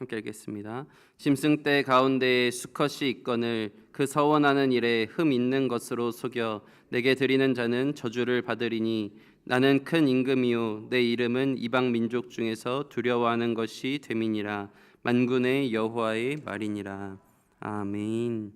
함께 읽겠습니다. 짐승 떼 가운데에 수컷이 있거늘 그 서원하는 일에 흠 있는 것으로 속여 내게 드리는 자는 저주를 받으리니 나는 큰 임금이요 내 이름은 이방 민족 중에서 두려워하는 것이 됨이니라. 만군의 여호와의 말이니라. 아멘.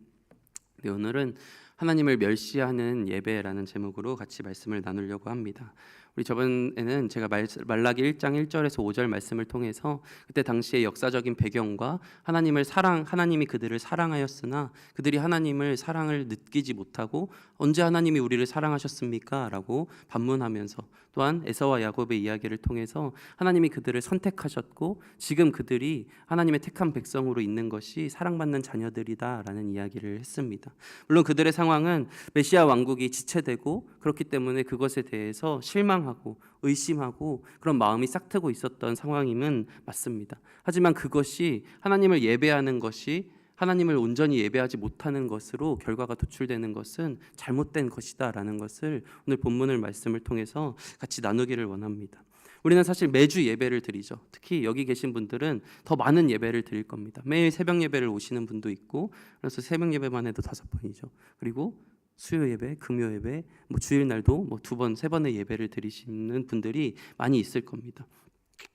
네, 오늘은 하나님을 멸시하는 예배라는 제목으로 같이 말씀을 나누려고 합니다. 우리 저번에는 제가 말라기 1장 1절에서 5절 말씀을 통해서 그때 당시의 역사적인 배경과 하나님이 그들을 사랑하였으나 그들이 하나님을 사랑을 느끼지 못하고 언제 하나님이 우리를 사랑하셨습니까? 라고 반문하면서 또한 에서와 야곱의 이야기를 통해서 하나님이 그들을 선택하셨고 지금 그들이 하나님의 택한 백성으로 있는 것이 사랑받는 자녀들이다라는 이야기를 했습니다. 물론 그들의 상황은 메시아 왕국이 지체되고 그렇기 때문에 그것에 대해서 실망하고 의심하고 그런 마음이 싹트고 있었던 상황임은 맞습니다. 하지만 그것이 하나님을 예배하는 것이 하나님을 온전히 예배하지 못하는 것으로 결과가 도출되는 것은 잘못된 것이다라는 것을 오늘 본문을 말씀을 통해서 같이 나누기를 원합니다. 우리는 사실 매주 예배를 드리죠. 특히 여기 계신 분들은 더 많은 예배를 드릴 겁니다. 매일 새벽 예배를 오시는 분도 있고 그래서 새벽 예배만 해도 5번이죠. 그리고 수요 예배, 금요 예배, 주일날도 2번, 3번의 예배를 드리시는 분들이 많이 있을 겁니다.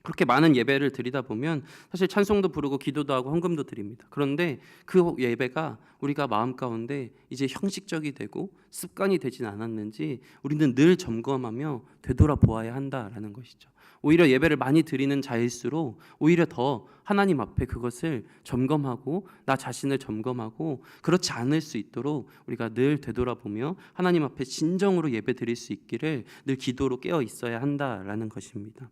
그렇게 많은 예배를 드리다 보면 사실 찬송도 부르고 기도도 하고 헌금도 드립니다. 그런데 그 예배가 우리가 마음 가운데 이제 형식적이 되고 습관이 되진 않았는지 우리는 늘 점검하며 되돌아보아야 한다라는 것이죠. 오히려 예배를 많이 드리는 자일수록 오히려 더 하나님 앞에 그것을 점검하고 나 자신을 점검하고 그렇지 않을 수 있도록 우리가 늘 되돌아보며 하나님 앞에 진정으로 예배 드릴 수 있기를 늘 기도로 깨어 있어야 한다라는 것입니다.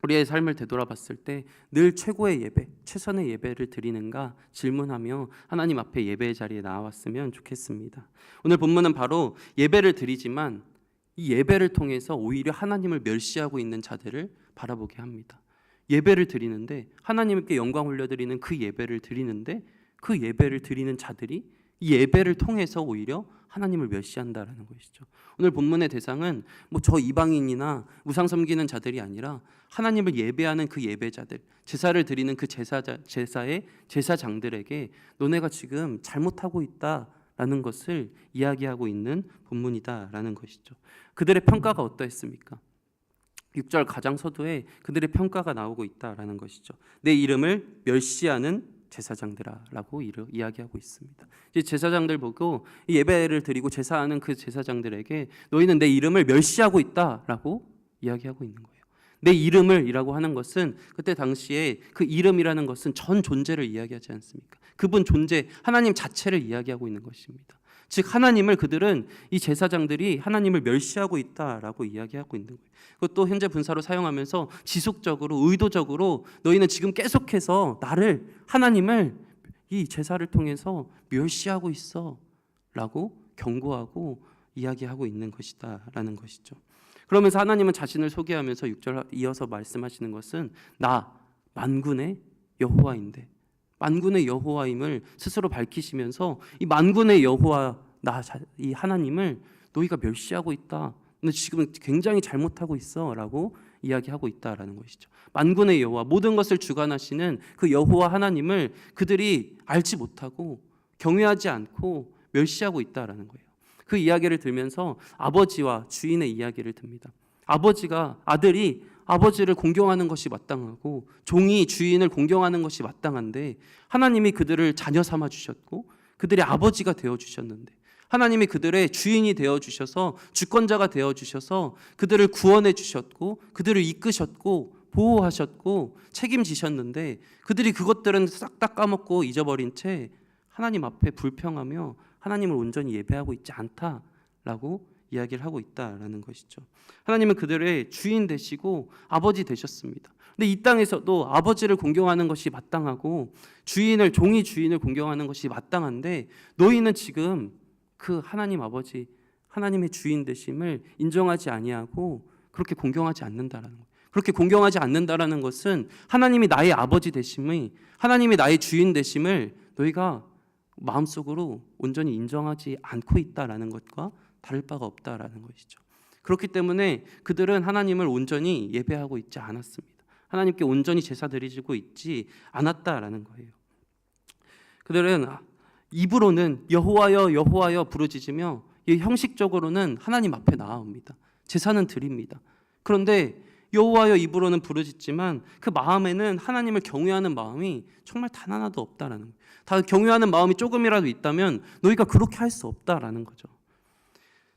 우리의 삶을 되돌아봤을 때 늘 최고의 예배, 최선의 예배를 드리는가 질문하며 하나님 앞에 예배의 자리에 나왔으면 좋겠습니다. 오늘 본문은 바로 예배를 드리지만 이 예배를 통해서 오히려 하나님을 멸시하고 있는 자들을 바라보게 합니다. 예배를 드리는데 하나님께 영광 올려드리는 그 예배를 드리는데 그 예배를 드리는 자들이 이 예배를 통해서 오히려 하나님을 멸시한다라는 것이죠. 오늘 본문의 대상은 저 이방인이나 우상 섬기는 자들이 아니라 하나님을 예배하는 그 예배자들, 제사를 드리는 그 제사의 제사장들에게 너네가 지금 잘못하고 있다라는 것을 이야기하고 있는 본문이다라는 것이죠. 그들의 평가가 어떠했습니까? 6절 가장서두에 그들의 평가가 나오고 있다라는 것이죠. 내 이름을 멸시하는 제사장들아라고 이야기하고 있습니다. 이제 제사장들 보고 예배를 드리고 제사하는 그 제사장들에게 너희는 내 이름을 멸시하고 있다라고 이야기하고 있는 거예요. 내 이름을이라고 하는 것은 그때 당시에 그 이름이라는 것은 전 존재를 이야기하지 않습니까? 그분 존재, 하나님 자체를 이야기하고 있는 것입니다. 즉 하나님을 그들은 이 제사장들이 하나님을 멸시하고 있다라고 이야기하고 있는 거예요. 그것도 현재 분사로 사용하면서 지속적으로 의도적으로 너희는 지금 계속해서 하나님을 이 제사를 통해서 멸시하고 있어 라고 경고하고 이야기하고 있는 것이다라는 것이죠. 그러면서 하나님은 자신을 소개하면서 6절 이어서 말씀하시는 것은 나 만군의 여호와인데 만군의 여호와임을 스스로 밝히시면서 이 만군의 여호와 이 하나님을 너희가 멸시하고 있다. 너 지금 굉장히 잘못하고 있어라고 이야기하고 있다라는 것이죠. 만군의 여호와, 모든 것을 주관하시는 그 여호와 하나님을 그들이 알지 못하고 경외하지 않고 멸시하고 있다라는 거예요. 그 이야기를 들면서 아버지와 주인의 이야기를 듭니다. 아들이 아버지를 공경하는 것이 마땅하고 종이 주인을 공경하는 것이 마땅한데 하나님이 그들을 자녀 삼아 주셨고 그들의 아버지가 되어 주셨는데 하나님이 그들의 주인이 되어 주셔서 주권자가 되어 주셔서 그들을 구원해 주셨고 그들을 이끄셨고 보호하셨고 책임지셨는데 그들이 그것들은 싹 다 까먹고 잊어버린 채 하나님 앞에 불평하며 하나님을 온전히 예배하고 있지 않다라고 이야기를 하고 있다라는 것이죠. 하나님은 그들의 주인 되시고 아버지 되셨습니다. 근데 이 땅에서도 아버지를 공경하는 것이 마땅하고 종이 주인을 공경하는 것이 마땅한데 너희는 지금 그 하나님 아버지, 하나님의 주인 되심을 인정하지 아니하고 그렇게 공경하지 않는다라는 거예요. 그렇게 공경하지 않는다라는 것은 하나님이 나의 아버지 되심이, 하나님이 나의 주인 되심을 너희가 마음속으로 온전히 인정하지 않고 있다라는 것과 다를 바가 없다라는 것이죠. 그렇기 때문에 그들은 하나님을 온전히 예배하고 있지 않았습니다. 하나님께 온전히 제사 드리고 있지 않았다라는 거예요. 그들은 입으로는 여호와여 여호와여 부르짖으며 형식적으로는 하나님 앞에 나아옵니다. 제사는 드립니다. 그런데 여호와여 입으로는 부르짖지만 그 마음에는 하나님을 경외하는 마음이 정말 단 하나도 없다라는 거예요. 다 경외하는 마음이 조금이라도 있다면 너희가 그렇게 할 수 없다라는 거죠.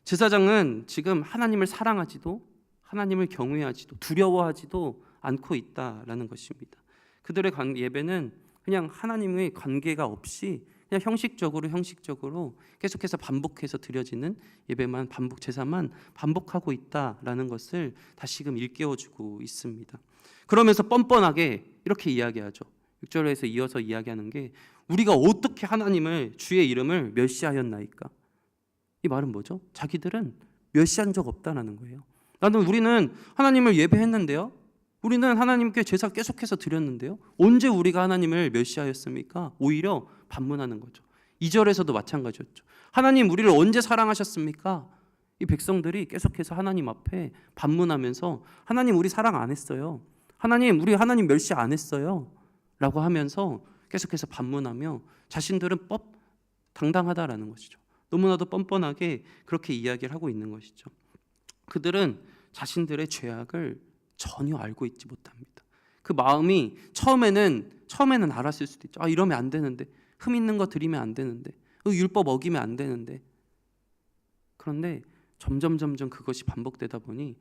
제사장은 지금 하나님을 사랑하지도 하나님을 경외하지도 두려워하지도 않고 있다라는 것입니다. 그들의 예배는 그냥 하나님의 관계가 없이 그냥 형식적으로 계속해서 반복해서 드려지는 예배만 제사만 반복하고 있다라는 것을 다시금 일깨워주고 있습니다. 그러면서 뻔뻔하게 이렇게 이야기하죠. 6절에서 이어서 이야기하는 게 우리가 어떻게 하나님을 주의 이름을 멸시하였나이까? 이 말은 뭐죠? 자기들은 멸시한 적 없다라는 거예요. 우리는 하나님을 예배했는데요. 우리는 하나님께 제사 계속해서 드렸는데요. 언제 우리가 하나님을 멸시하였습니까? 오히려 반문하는 거죠. 2절에서도 마찬가지였죠. 하나님 우리를 언제 사랑하셨습니까? 이 백성들이 계속해서 하나님 앞에 반문하면서 하나님 우리 사랑 안 했어요. 우리 하나님 멸시 안 했어요. 라고 하면서 계속해서 반문하며 자신들은 당당하다라는 것이죠. 너무나도 뻔뻔하게 그렇게 이야기를 하고 있는 것이죠. 그들은 자신들의 죄악을 전혀 알고 있지 못합니다. 그 마음이 처음에는 알았을 수도 있죠. 이러면 안 되는데, 흠 있는 거 드리면 안 되는데, 율법 어기면 안 되는데. 그런데 점점 그것이 반복되다 보니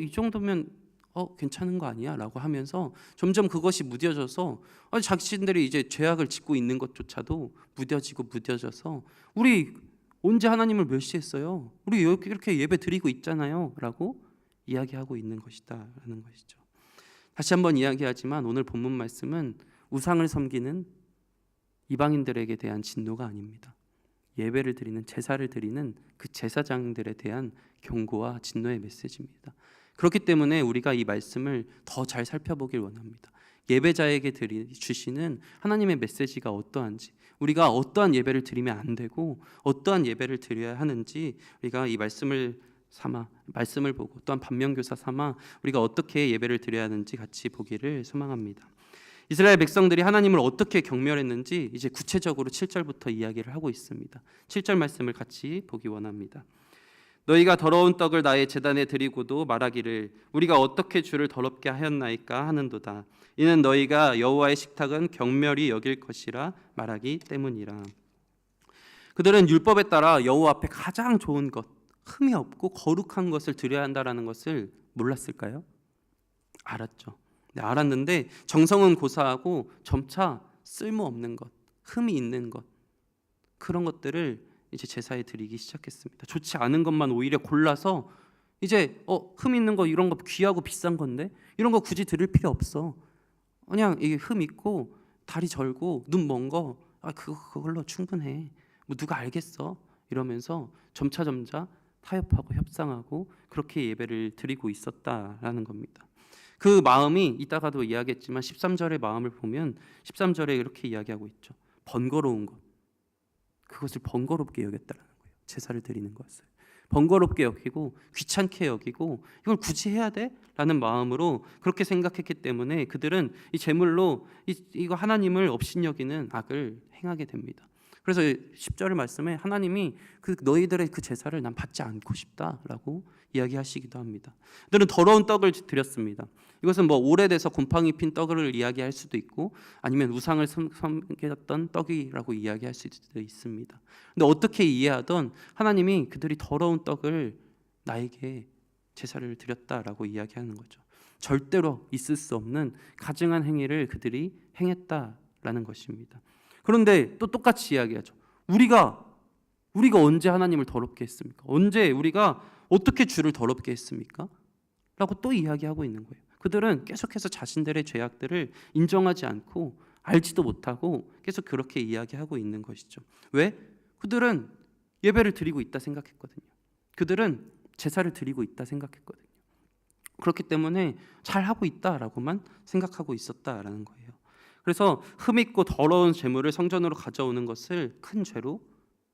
이 정도면 괜찮은 거 아니야? 라고 하면서 점점 그것이 무뎌져서 자신들이 이제 죄악을 짓고 있는 것조차도 무뎌져서 우리 언제 하나님을 멸시했어요? 우리 이렇게 예배 드리고 있잖아요. 라고 이야기하고 있는 것이다라는 것이죠. 다시 한번 이야기하지만 오늘 본문 말씀은 우상을 섬기는 이방인들에게 대한 진노가 아닙니다. 예배를 드리는 제사를 드리는 그 제사장들에 대한 경고와 진노의 메시지입니다. 그렇기 때문에 우리가 이 말씀을 더 잘 살펴보길 원합니다. 예배자에게 주시는 하나님의 메시지가 어떠한지, 우리가 어떠한 예배를 드리면 안 되고 어떠한 예배를 드려야 하는지 우리가 이 말씀을 보고 또한 반면교사 삼아 우리가 어떻게 예배를 드려야 하는지 같이 보기를 소망합니다. 이스라엘 백성들이 하나님을 어떻게 경멸했는지 이제 구체적으로 7절부터 이야기를 하고 있습니다. 7절 말씀을 같이 보기 원합니다. 너희가 더러운 떡을 나의 제단에 드리고도 말하기를 우리가 어떻게 주를 더럽게 하였나이까 하는도다. 이는 너희가 여호와의 식탁은 경멸히 여길 것이라 말하기 때문이라. 그들은 율법에 따라 여호와 앞에 가장 좋은 것, 흠이 없고 거룩한 것을 드려야 한다라는 것을 몰랐을까요? 알았죠. 알았는데 정성은 고사하고 점차 쓸모없는 것, 흠이 있는 것, 그런 것들을 이제 제사에 드리기 시작했습니다. 좋지 않은 것만 오히려 골라서 이제 흠 있는 거, 이런 거 귀하고 비싼 건데 이런 거 굳이 드릴 필요 없어. 그냥 이게 흠 있고 다리 절고 눈 먼 거 그걸로 충분해. 뭐 누가 알겠어? 이러면서 점차 타협하고 협상하고 그렇게 예배를 드리고 있었다라는 겁니다. 그 마음이 이따가도 이야기했지만 13절의 마음을 보면 13절에 이렇게 이야기하고 있죠. 번거로운 것, 그것을 번거롭게 여겼다라는 거예요. 제사를 드리는 것을 번거롭게 여기고 귀찮게 여기고 이걸 굳이 해야 돼? 라는 마음으로 그렇게 생각했기 때문에 그들은 이 제물로 이거 하나님을 업신여기는 악을 행하게 됩니다. 그래서 10절의 말씀에 하나님이 너희들의 그 제사를 난 받지 않고 싶다라고 이야기하시기도 합니다. 그들은 더러운 떡을 드렸습니다. 이것은 뭐 오래돼서 곰팡이 핀 떡을 이야기할 수도 있고 아니면 우상을 섬겼던 떡이라고 이야기할 수도 있습니다. 근데 어떻게 이해하던 하나님이 그들이 더러운 떡을 나에게 제사를 드렸다라고 이야기하는 거죠. 절대로 있을 수 없는 가증한 행위를 그들이 행했다라는 것입니다. 그런데 또 똑같이 이야기하죠. 우리가 언제 하나님을 더럽게 했습니까? 언제 우리가 어떻게 주를 더럽게 했습니까? 라고 또 이야기하고 있는 거예요. 그들은 계속해서 자신들의 죄악들을 인정하지 않고 알지도 못하고 계속 그렇게 이야기하고 있는 것이죠. 왜? 그들은 예배를 드리고 있다 생각했거든요. 그들은 제사를 드리고 있다 생각했거든요. 그렇기 때문에 잘하고 있다라고만 생각하고 있었다라는 거예요. 그래서 흠있고 더러운 제물을 성전으로 가져오는 것을 큰 죄로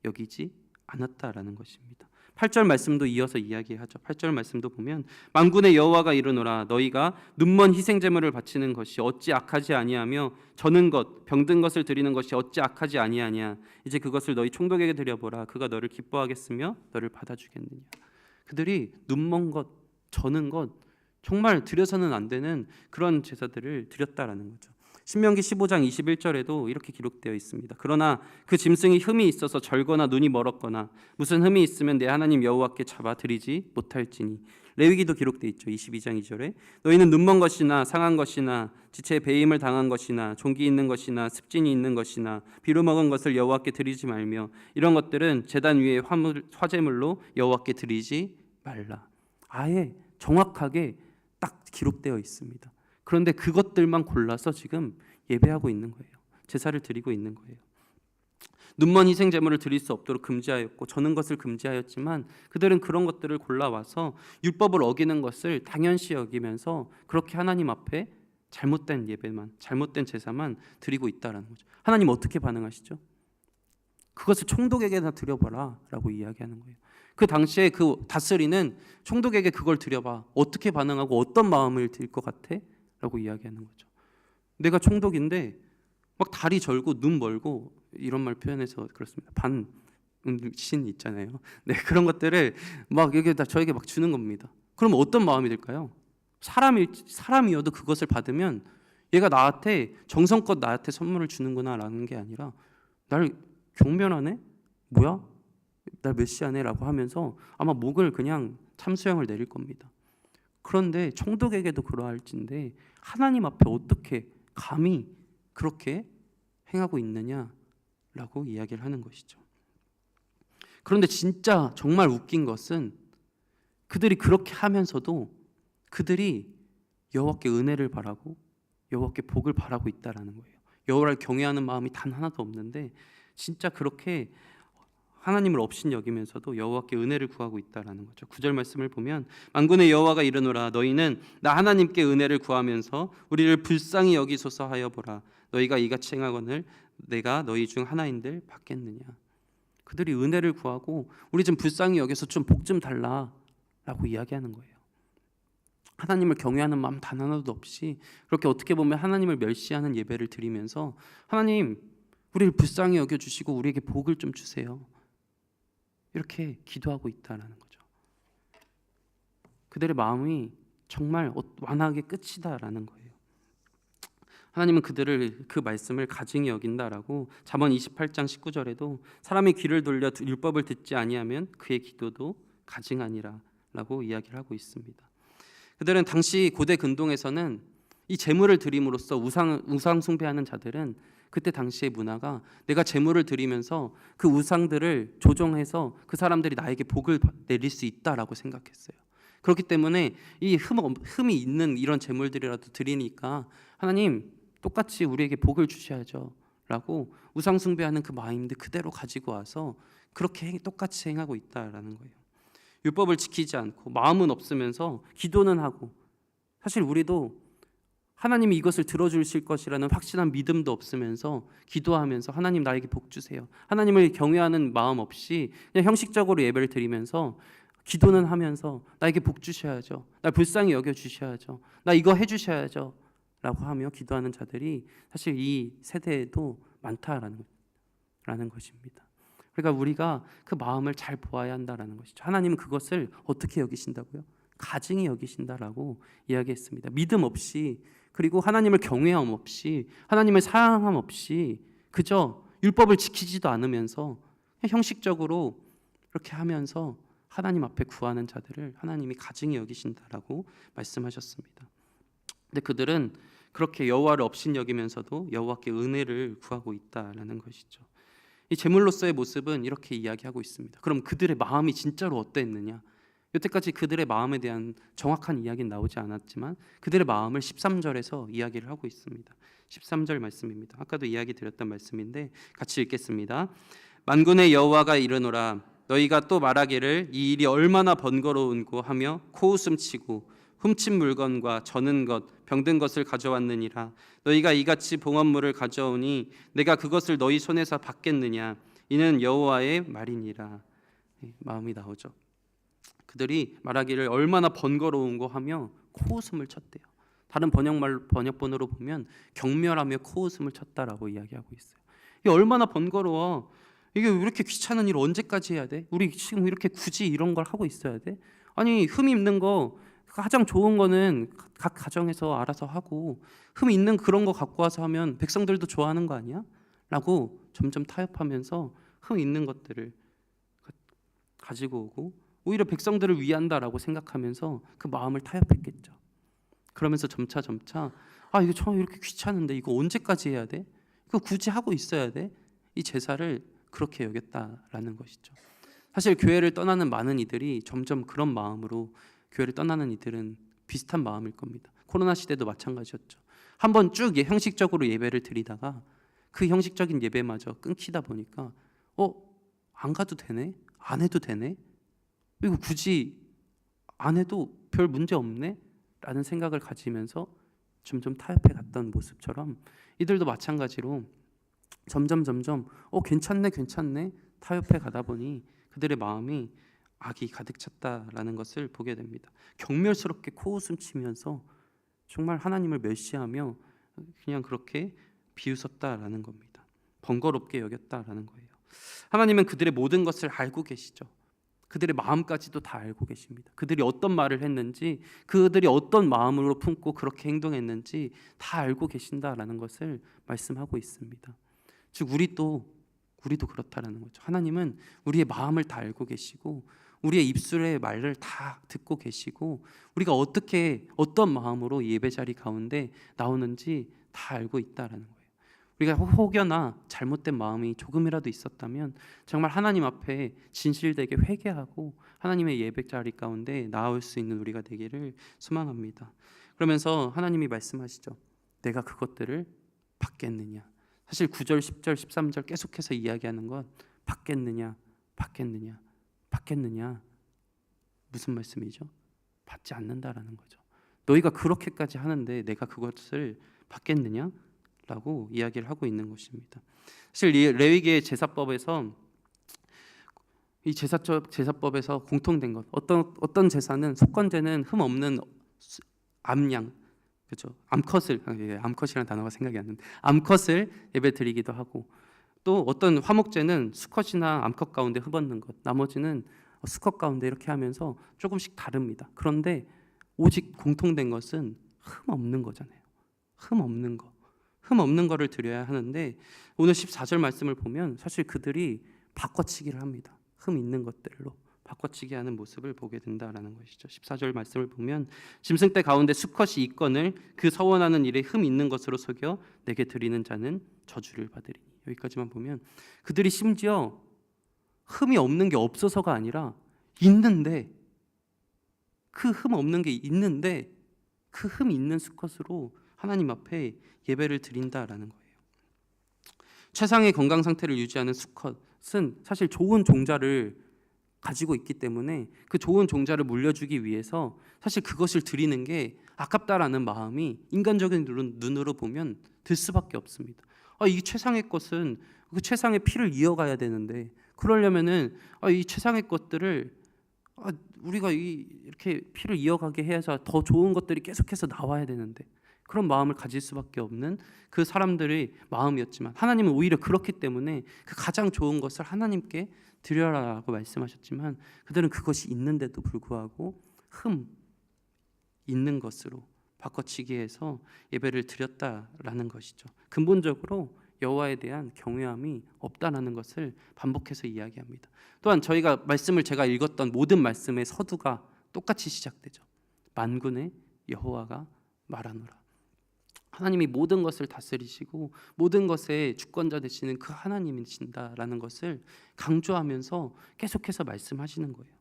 여기지 않았다라는 것입니다. 8절 말씀도 이어서 이야기하죠. 8절 말씀도 보면 만군의 여호와가 이르노라 너희가 눈먼 희생 제물을 바치는 것이 어찌 악하지 아니하며 저는 것 병든 것을 드리는 것이 어찌 악하지 아니하냐. 이제 그것을 너희 총독에게 드려보라. 그가 너를 기뻐하겠으며 너를 받아주겠느냐. 그들이 눈먼 것 저는 것 정말 드려서는 안 되는 그런 제사들을 드렸다라는 거죠. 신명기 15장 21절에도 이렇게 기록되어 있습니다. 그러나 그 짐승이 흠이 있어서 절거나 눈이 멀었거나 무슨 흠이 있으면 내 하나님 여호와께 잡아 드리지 못할지니. 레위기도 기록되어 있죠. 22장 2절에 너희는 눈먼 것이나 상한 것이나 지체에 배임을 당한 것이나 종기 있는 것이나 습진이 있는 것이나 비루 먹은 것을 여호와께 드리지 말며 이런 것들은 제단 위에 화제물로 여호와께 드리지 말라. 아예 정확하게 딱 기록되어 있습니다. 그런데 그것들만 골라서 지금 예배하고 있는 거예요. 제사를 드리고 있는 거예요. 눈먼 희생 제물을 드릴 수 없도록 금지하였고 저는 것을 금지하였지만 그들은 그런 것들을 골라와서 율법을 어기는 것을 당연시 여기면서 그렇게 하나님 앞에 잘못된 예배만, 잘못된 제사만 드리고 있다라는 거죠. 하나님 어떻게 반응하시죠? 그것을 총독에게나 드려봐라 라고 이야기하는 거예요. 그 당시에 그 다스리는 총독에게 그걸 드려봐. 어떻게 반응하고 어떤 마음을 들 것 같아? 라고 이야기하는 거죠. 내가 총독인데 막 다리 절고 눈 멀고 이런 말 표현해서 그렇습니다. 반신 있잖아요. 네, 그런 것들을 막 여기다 저에게 막 주는 겁니다. 그럼 어떤 마음이 들까요? 사람이어도 그것을 받으면 얘가 나한테 정성껏 나한테 선물을 주는구나라는 게 아니라 날 경멸하네? 뭐야? 날 메시아네? 라고 하면서 아마 목을 그냥 참수형을 내릴 겁니다. 그런데 총독에게도 그러할진데 하나님 앞에 어떻게 감히 그렇게 행하고 있느냐라고 이야기를 하는 것이죠. 그런데 진짜 정말 웃긴 것은 그들이 그렇게 하면서도 그들이 여호와께 은혜를 바라고 여호와께 복을 바라고 있다라는 거예요. 여호와를 경외하는 마음이 단 하나도 없는데 진짜 그렇게 하나님을 업신여기면서도 여호와께 은혜를 구하고 있다라는 거죠. 9절 말씀을 보면 만군의 여호와가 이르노라 너희는 나 하나님께 은혜를 구하면서 우리를 불쌍히 여기소서 하여 보라. 너희가 이같이 행하거늘 내가 너희 중 하나인들 받겠느냐. 그들이 은혜를 구하고 우리 좀 불쌍히 여겨서 좀 복 좀 달라라고 이야기하는 거예요. 하나님을 경외하는 마음 단 하나도 없이 그렇게 어떻게 보면 하나님을 멸시하는 예배를 드리면서 하나님 우리를 불쌍히 여겨주시고 우리에게 복을 좀 주세요. 이렇게 기도하고 있다라는 거죠. 그들의 마음이 정말 완악의 끝이다라는 거예요. 하나님은 그들을 그 말씀을 가증히 여긴다라고 잠언 28장 19절에도 사람이 귀를 돌려 율법을 듣지 아니하면 그의 기도도 가증하니라라고 이야기를 하고 있습니다. 그들은 당시 고대 근동에서는 이 제물을 드림으로써 우상 숭배하는 자들은 그때 당시의 문화가 내가 제물을 드리면서 그 우상들을 조종해서 그 사람들이 나에게 복을 내릴 수 있다라고 생각했어요. 그렇기 때문에 이 흠이 있는 이런 제물들이라도 드리니까 하나님 똑같이 우리에게 복을 주셔야죠 라고 우상 숭배하는 그 마인드 그대로 가지고 와서 그렇게 똑같이 행하고 있다라는 거예요. 율법을 지키지 않고 마음은 없으면서 기도는 하고 사실 우리도 하나님이 이것을 들어주실 것이라는 확신한 믿음도 없으면서 기도하면서 하나님 나에게 복 주세요. 하나님을 경외하는 마음 없이 그냥 형식적으로 예배를 드리면서 기도는 하면서 나에게 복 주셔야죠. 나 불쌍히 여겨주셔야죠. 나 이거 해주셔야죠. 라고 하며 기도하는 자들이 사실 이 세대에도 많다라는 것입니다. 그러니까 우리가 그 마음을 잘 보아야 한다라는 것이죠. 하나님은 그것을 어떻게 여기신다고요? 가증히 여기신다라고 이야기했습니다. 믿음 없이 그리고 하나님을 경외함 없이 하나님을 사랑함 없이 그저 율법을 지키지도 않으면서 형식적으로 이렇게 하면서 하나님 앞에 구하는 자들을 하나님이 가증히 여기신다라고 말씀하셨습니다. 근데 그들은 그렇게 여호와를 업신여기면서도 여호와께 은혜를 구하고 있다라는 것이죠. 이 제물로서의 모습은 이렇게 이야기하고 있습니다. 그럼 그들의 마음이 진짜로 어땠느냐? 여태까지 그들의 마음에 대한 정확한 이야기는 나오지 않았지만 그들의 마음을 13절에서 이야기를 하고 있습니다. 13절 말씀입니다. 아까도 이야기 드렸던 말씀인데 같이 읽겠습니다. 만군의 여호와가 이르노라 너희가 또 말하기를 이 일이 얼마나 번거로운고 하며 코웃음치고 훔친 물건과 저는 것 병든 것을 가져왔느니라. 너희가 이같이 봉헌물을 가져오니 내가 그것을 너희 손에서 받겠느냐. 이는 여호와의 말이니라. 마음이 나오죠. 그들이 말하기를 얼마나 번거로운고 하며 코웃음을 쳤대요. 다른 번역본으로 보면 경멸하며 코웃음을 쳤다라고 이야기하고 있어요. 이게 얼마나 번거로워. 이게 왜 이렇게 귀찮은 일 언제까지 해야 돼? 우리 지금 이렇게 굳이 이런 걸 하고 있어야 돼? 아니 흠 있는 거 가장 좋은 거는 각 가정에서 알아서 하고 흠 있는 그런 거 갖고 와서 하면 백성들도 좋아하는 거 아니야? 라고 점점 타협하면서 흠 있는 것들을 가지고 오고 오히려 백성들을 위한다라고 생각하면서 그 마음을 타협했겠죠. 그러면서 점차 이거 참 이렇게 귀찮은데 이거 언제까지 해야 돼? 이거 굳이 하고 있어야 돼? 이 제사를 그렇게 여겼다라는 것이죠. 사실 교회를 떠나는 많은 이들이 점점 그런 마음으로 교회를 떠나는 이들은 비슷한 마음일 겁니다. 코로나 시대도 마찬가지였죠. 한번 쭉 형식적으로 예배를 드리다가 그 형식적인 예배마저 끊기다 보니까 안 가도 되네? 안 해도 되네? 이거 굳이 안 해도 별 문제 없네? 라는 생각을 가지면서 점점 타협해 갔던 모습처럼 이들도 마찬가지로 점점 괜찮네 타협해 가다 보니 그들의 마음이 악이 가득 찼다라는 것을 보게 됩니다. 경멸스럽게 코웃음 치면서 정말 하나님을 멸시하며 그냥 그렇게 비웃었다라는 겁니다. 번거롭게 여겼다라는 거예요. 하나님은 그들의 모든 것을 알고 계시죠. 그들의 마음까지도 다 알고 계십니다. 그들이 어떤 말을 했는지, 그들이 어떤 마음으로 품고 그렇게 행동했는지 다 알고 계신다라는 것을 말씀하고 있습니다. 즉 우리도 그렇다라는 거죠. 하나님은 우리의 마음을 다 알고 계시고 우리의 입술의 말을 다 듣고 계시고 우리가 어떤 마음으로 예배 자리 가운데 나오는지 다 알고 있다라는 거예요. 우리가 혹여나 잘못된 마음이 조금이라도 있었다면 정말 하나님 앞에 진실되게 회개하고 하나님의 예배 자리 가운데 나올 수 있는 우리가 되기를 소망합니다. 그러면서 하나님이 말씀하시죠. 내가 그것들을 받겠느냐. 사실 9절, 10절, 13절 계속해서 이야기하는 건 받겠느냐. 무슨 말씀이죠? 받지 않는다라는 거죠. 너희가 그렇게까지 하는데 내가 그것을 받겠느냐? 라고 이야기를 하고 있는 것입니다. 사실 레위기의 제사법에서 이 제사법에서 공통된 것 어떤 제사는 속건제는 흠 없는 암양 그렇죠. 암컷이라는 단어가 생각이 안 나는데 암컷을 예배 드리기도 하고 또 어떤 화목제는 수컷이나 암컷 가운데 흠 없는 것 나머지는 수컷 가운데 이렇게 하면서 조금씩 다릅니다. 그런데 오직 공통된 것은 흠 없는 거잖아요. 흠 없는 거를 드려야 하는데 오늘 14절 말씀을 보면 사실 그들이 바꿔치기를 합니다. 흠 있는 것들로 바꿔치기 하는 모습을 보게 된다라는 것이죠. 14절 말씀을 보면 짐승떼 가운데 수컷이 있거늘 그 서원하는 일에 흠 있는 것으로 속여 내게 드리는 자는 저주를 받으리니. 여기까지만 보면 그들이 심지어 흠이 없는 게 없어서가 아니라 있는데 그 흠 없는 게 있는데 그 흠 있는 수컷으로 하나님 앞에 예배를 드린다라는 거예요. 최상의 건강 상태를 유지하는 수컷은 사실 좋은 종자를 가지고 있기 때문에 그 좋은 종자를 물려주기 위해서 사실 그것을 드리는 게 아깝다라는 마음이 인간적인 눈으로 보면 들 수밖에 없습니다. 이 최상의 것은 그 최상의 피를 이어가야 되는데 그러려면은 이 최상의 것들을 우리가 이렇게 피를 이어가게 해서 더 좋은 것들이 계속해서 나와야 되는데 그런 마음을 가질 수밖에 없는 그 사람들의 마음이었지만 하나님은 오히려 그렇기 때문에 그 가장 좋은 것을 하나님께 드려라라고 말씀하셨지만 그들은 그것이 있는데도 불구하고 흠 있는 것으로 바꿔치기해서 예배를 드렸다라는 것이죠. 근본적으로 여호와에 대한 경외함이 없다라는 것을 반복해서 이야기합니다. 또한 저희가 제가 읽었던 모든 말씀의 서두가 똑같이 시작되죠. 만군의 여호와가 말하노라. 하나님이 모든 것을 다스리시고 모든 것의 주권자 되시는 그 하나님이신다라는 것을 강조하면서 계속해서 말씀하시는 거예요.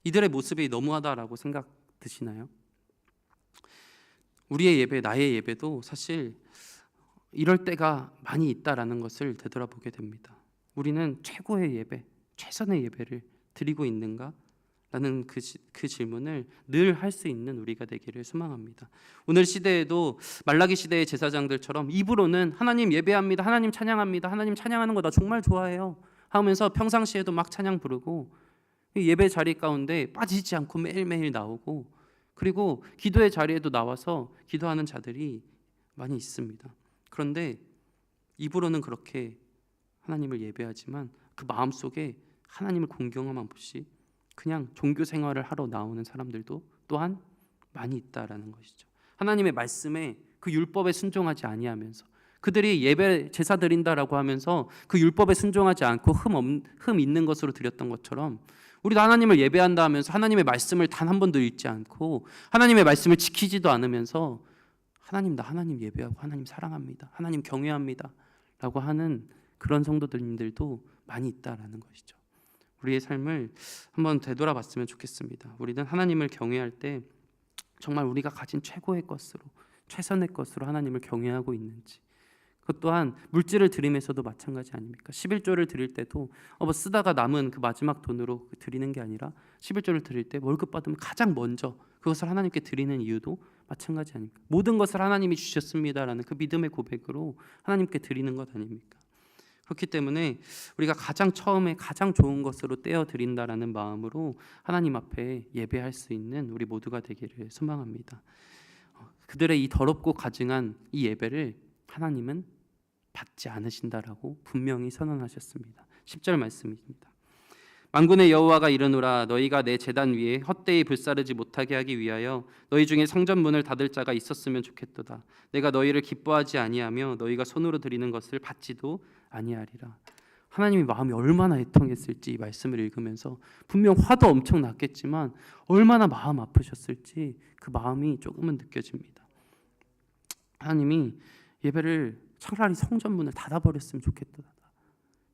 이들의 모습이 너무하다라고 생각 드시나요? 우리의 예배, 나의 예배도 사실 이럴 때가 많이 있다라는 것을 되돌아보게 됩니다. 우리는 최고의 예배, 최선의 예배를 드리고 있는가? 라는 그 질문을 늘 할 수 있는 우리가 되기를 소망합니다. 오늘 시대에도 말라기 시대의 제사장들처럼 입으로는 하나님 예배합니다, 하나님 찬양합니다, 하나님 찬양하는 거 나 정말 좋아해요 하면서 평상시에도 막 찬양 부르고 예배 자리 가운데 빠지지 않고 매일매일 나오고, 그리고 기도의 자리에도 나와서 기도하는 자들이 많이 있습니다. 그런데 입으로는 그렇게 하나님을 예배하지만 그 마음속에 하나님을 공경함 없이 그냥 종교 생활을 하러 나오는 사람들도 또한 많이 있다라는 것이죠. 하나님의 말씀에 그 율법에 순종하지 아니하면서, 그들이 예배 제사 드린다라고 하면서 그 율법에 순종하지 않고 흠 있는 것으로 드렸던 것처럼, 우리도 하나님을 예배한다 하면서 하나님의 말씀을 단 한 번도 읽지 않고 하나님의 말씀을 지키지도 않으면서 하나님, 나 하나님 예배하고 하나님 사랑합니다, 하나님 경외합니다 라고 하는 그런 성도들도 많이 있다라는 것이죠. 우리의 삶을 한번 되돌아봤으면 좋겠습니다. 우리는 하나님을 경외할 때 정말 우리가 가진 최고의 것으로, 최선의 것으로 하나님을 경외하고 있는지. 그것 또한 물질을 드림에서도 마찬가지 아닙니까? 11조를 드릴 때도 뭐 쓰다가 남은 그 마지막 돈으로 드리는 게 아니라 11조를 드릴 때 월급 받으면 가장 먼저 그것을 하나님께 드리는 이유도 마찬가지 아닙니까? 모든 것을 하나님이 주셨습니다라는 그 믿음의 고백으로 하나님께 드리는 것 아닙니까? 그렇기 때문에 우리가 가장 처음에 가장 좋은 것으로 떼어 드린다라는 마음으로 하나님 앞에 예배할 수 있는 우리 모두가 되기를 소망합니다. 그들의 이 더럽고 가증한 이 예배를 하나님은 받지 않으신다라고 분명히 선언하셨습니다. 10절 말씀입니다. 만군의 여호와가 이르노라, 너희가 내 제단 위에 헛되이 불사르지 못하게 하기 위하여 너희 중에 성전문을 닫을 자가 있었으면 좋겠도다. 내가 너희를 기뻐하지 아니하며 너희가 손으로 드리는 것을 받지도 아니하리라. 하나님의 마음이 얼마나 애통했을지 이 말씀을 읽으면서 분명 화도 엄청 났겠지만 얼마나 마음 아프셨을지 그 마음이 조금은 느껴집니다. 하나님이 예배를 차라리 성전문을 닫아버렸으면 좋겠다.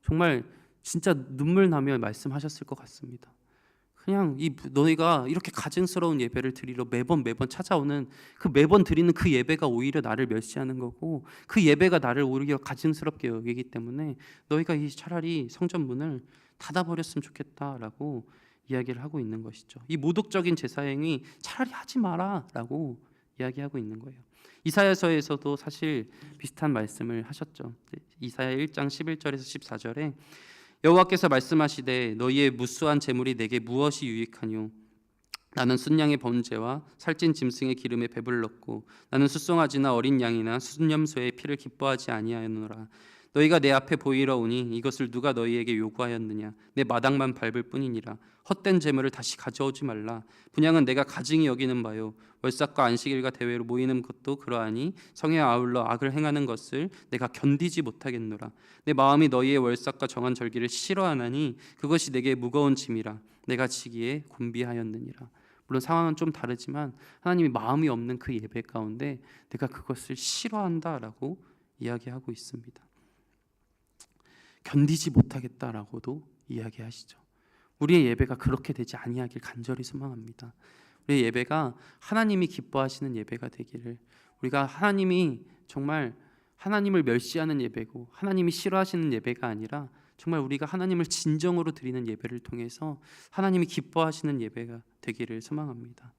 정말 진짜 눈물 나며 말씀하셨을 것 같습니다. 그냥 너희가 이렇게 가증스러운 예배를 드리러 매번 찾아오는 그 매번 드리는 그 예배가 오히려 나를 멸시하는 거고, 그 예배가 나를 오히려 가증스럽게 여기기 때문에 너희가 이 차라리 성전문을 닫아버렸으면 좋겠다라고 이야기를 하고 있는 것이죠. 이 모독적인 제사행위 차라리 하지 마라라고 이야기하고 있는 거예요. 이사야서에서도 사실 비슷한 말씀을 하셨죠. 이사야 1장 11절에서 14절에 여호와께서 말씀하시되 너희의 무수한 재물이 내게 무엇이 유익하뇨? 나는 순양의 번제와 살찐 짐승의 기름에 배불렀고 나는 숫송아지나 어린 양이나 순염소의 피를 기뻐하지 아니하였노라. 너희가 내 앞에 보이러 오니 이것을 누가 너희에게 요구하였느냐? 내 마당만 밟을 뿐이니라. 헛된 재물을 다시 가져오지 말라. 분향은 내가 가증히 여기는 바요, 월삭과 안식일과 대회로 모이는 것도 그러하니 성에 아울러 악을 행하는 것을 내가 견디지 못하겠노라. 내 마음이 너희의 월삭과 정한 절기를 싫어하나니 그것이 내게 무거운 짐이라. 내가 지기에 곤비하였느니라. 물론 상황은 좀 다르지만 하나님이 마음이 없는 그 예배 가운데 내가 그것을 싫어한다라고 이야기하고 있습니다. 견디지 못하겠다라고도 이야기하시죠. 우리의 예배가 그렇게 되지 아니하길 간절히 소망합니다. 우리의 예배가 하나님이 기뻐하시는 예배가 되기를, 우리가 하나님이 정말 하나님을 멸시하는 예배고 하나님이 싫어하시는 예배가 아니라 정말 우리가 하나님을 진정으로 드리는 예배를 통해서 하나님이 기뻐하시는 예배가 되기를 소망합니다.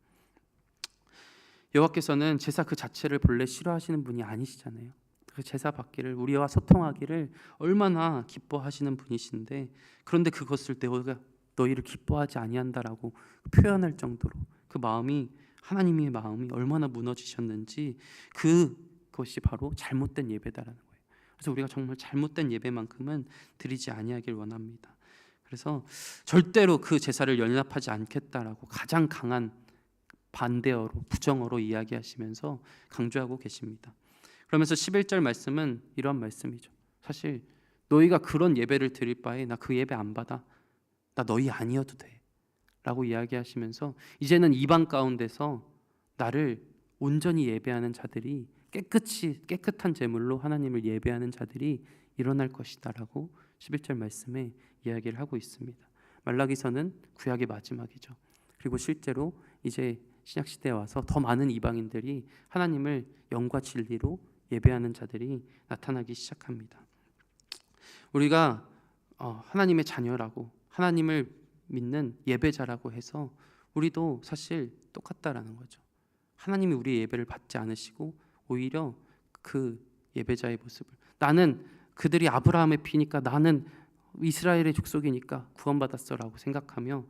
여호와께서는 제사 그 자체를 본래 싫어하시는 분이 아니시잖아요. 그 제사 받기를, 우리와 소통하기를 얼마나 기뻐하시는 분이신데, 그런데 그것을 내가 너희를 기뻐하지 아니한다라고 표현할 정도로 그 마음이, 하나님의 마음이 얼마나 무너지셨는지, 그것이 바로 잘못된 예배다라는 거예요. 그래서 우리가 정말 잘못된 예배만큼은 드리지 아니하길 원합니다. 그래서 절대로 그 제사를 연납하지 않겠다라고 가장 강한 반대어로, 부정어로 이야기하시면서 강조하고 계십니다. 그러면서 11절 말씀은 이런 말씀이죠. 사실 너희가 그런 예배를 드릴 바에 나 그 예배 안 받아, 나 너희 아니어도 돼 라고 이야기하시면서 이제는 이방 가운데서 나를 온전히 예배하는 자들이, 깨끗한 제물로 하나님을 예배하는 자들이 일어날 것이다 라고 11절 말씀에 이야기를 하고 있습니다. 말라기서는 구약의 마지막이죠. 그리고 실제로 이제 신약시대에 와서 더 많은 이방인들이 하나님을 영과 진리로 예배하는 자들이 나타나기 시작합니다. 우리가 하나님의 자녀라고, 하나님을 믿는 예배자라고 해서 우리도 사실 똑같다라는 거죠. 하나님이 우리의 예배를 받지 않으시고 오히려 그 예배자의 모습을, 나는 그들이 아브라함의 피니까 나는 이스라엘의 족속이니까 구원받았어라고 생각하며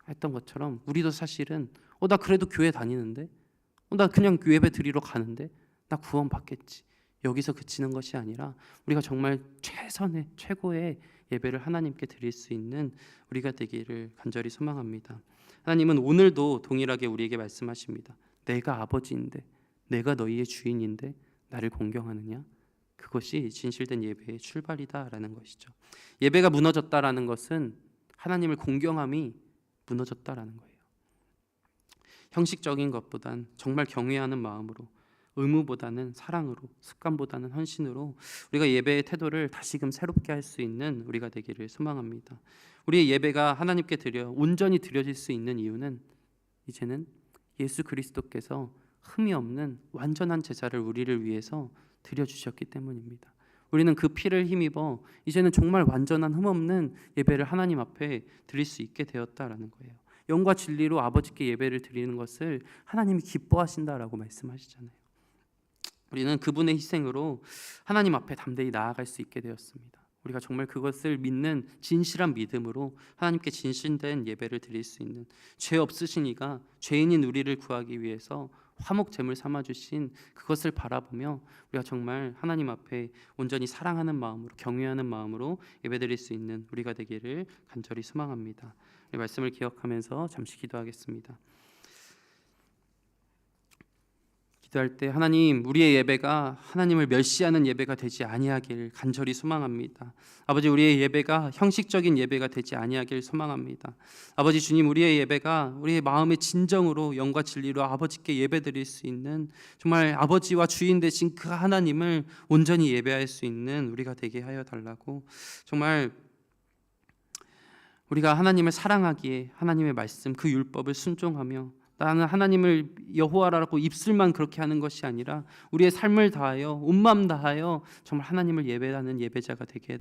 했던 것처럼 우리도 사실은 나 그래도 교회 다니는데, 나 그냥 예배 드리러 가는데 나 구원받겠지, 여기서 그치는 것이 아니라 우리가 정말 최선의 최고의 예배를 하나님께 드릴 수 있는 우리가 되기를 간절히 소망합니다. 하나님은 오늘도 동일하게 우리에게 말씀하십니다. 내가 아버지인데, 내가 너희의 주인인데 나를 공경하느냐? 그것이 진실된 예배의 출발이다라는 것이죠. 예배가 무너졌다라는 것은 하나님을 공경함이 무너졌다라는 거예요. 형식적인 것보단 정말 경외하는 마음으로, 의무보다는 사랑으로, 습관보다는 헌신으로 우리가 예배의 태도를 다시금 새롭게 할 수 있는 우리가 되기를 소망합니다. 우리의 예배가 하나님께 온전히 드려질 수 있는 이유는 이제는 예수 그리스도께서 흠이 없는 완전한 제사를 우리를 위해서 드려주셨기 때문입니다. 우리는 그 피를 힘입어 이제는 정말 완전한 흠 없는 예배를 하나님 앞에 드릴 수 있게 되었다라는 거예요. 영과 진리로 아버지께 예배를 드리는 것을 하나님이 기뻐하신다라고 말씀하시잖아요. 우리는 그분의 희생으로 하나님 앞에 담대히 나아갈 수 있게 되었습니다. 우리가 정말 그것을 믿는 진실한 믿음으로 하나님께 진실된 예배를 드릴 수 있는, 죄 없으신 이가 죄인인 우리를 구하기 위해서 화목 제물 삼아 주신 그것을 바라보며 우리가 정말 하나님 앞에 온전히 사랑하는 마음으로, 경외하는 마음으로 예배드릴 수 있는 우리가 되기를 간절히 소망합니다. 이 말씀을 기억하면서 잠시 기도하겠습니다. 기도할 때 하나님, 우리의 예배가 하나님을 멸시하는 예배가 되지 아니하길 간절히 소망합니다. 아버지, 우리의 예배가 형식적인 예배가 되지 아니하길 소망합니다. 아버지 주님, 우리의 예배가 우리의 마음의 진정으로 영과 진리로 아버지께 예배드릴 수 있는, 정말 아버지와 주인 되신 그 하나님을 온전히 예배할 수 있는 우리가 되게 하여 달라고, 정말 우리가 하나님을 사랑하기에 하나님의 말씀, 그 율법을 순종하며 나는 하나님을 여호와라고 입술만 그렇게 하는 것이 아니라 우리의 삶을 다하여 온 마음 다하여 정말 하나님을 예배하는 예배자가 되게